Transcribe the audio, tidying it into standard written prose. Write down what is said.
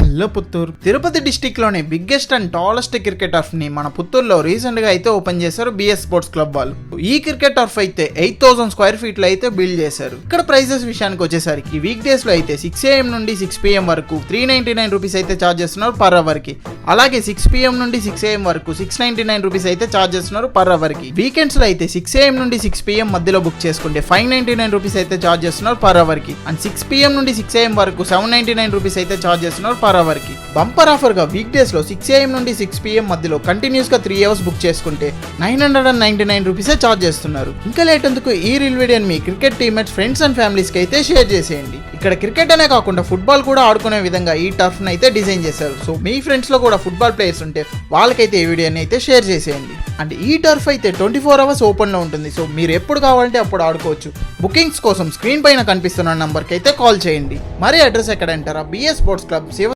Hello Puttur. Tirupati district లోని biggest and tallest cricket turf ని మన పుత్తూరులో రీసెంట్ గా అయితే ఓపెన్ చేశారు బిఎస్ స్పోర్ట్స్ క్లబ్ వాళ్ళు. ఈ క్రికెట్ టర్ఫ్ అయితే 8,000 స్క్వేర్ ఫీట్ లో అయితే బిల్డ్ చేశారు. ఇక్కడ ప్రైజెస్ విషయానికి వచ్చేసరికి వీక్ డేస్ లో అయితే 6 AM నుండి 6 PM వరకు 399 రూపీస్ అయితే చార్జ్ చేస్తున్నారు పర్ అవర్ కి. అలాగే 6 PM నుండి 6 AM వరకు 699 రూపీస్ అయితే చార్జ్ చేస్తున్నారు పర్ అవర్ కి. వీకెండ్స్ లో అయితే 6 AM నుండి 6 PM మధ్యలో బుక్ చేసుకుంటే 599 రూపీస్ అయితే చార్జ్ చేస్తున్నారు పర్ అవర్ కి. అండ్ 6 PM నుండి 6 AM వరకు 799 రూపీస్ అయితే చార్జ్ చేస్తున్నారు పర్ అవర్ కి. బంపర్ ఆఫర్ గా వీక్ డేస్ లో 6 AM నుండి 6 PM మధ్యలో కంటిన్యూస్ గా 3 అవర్స్ బుక్ చేసుకుంటే 999 రూపీస్ చార్జ్ చేస్తున్నారు. ఇంకా లేట్ ఎందుకు, ఈ రీల్ వీడియోని మీ cricket teammates, friends and families కి అయితే షేర్ చేసేయండి. ఇక్కడ క్రికెట్ అనే కాకుండా ఫుట్బాల్ కూడా ఆడుకునే విధంగా ఈ టర్ఫ్ ని అయితే డిజైన్ చేశారు. సో మీ ఫ్రెండ్స్ లో కూడా ఫుట్బాల్ ప్లేయర్స్ ఉంటే వాళ్ళకైతే ఈ వీడియోని అయితే షేర్ చేసేయండి. అండ్ ఈ టర్ఫ్ అయితే 24 అవర్స్ ఓపెన్ లో ఉంటుంది. సో మీరు ఎప్పుడు కావాలంటే అప్పుడు ఆడుకోవచ్చు. బుకింగ్స్ కోసం స్క్రీన్ పైన కనిపిస్తున్న నంబర్ కి అయితే కాల్ చేయండి. మరి అడ్రస్ ఎక్కడ అంటారా, బిఎస్ స్పోర్ట్స్ క్లబ్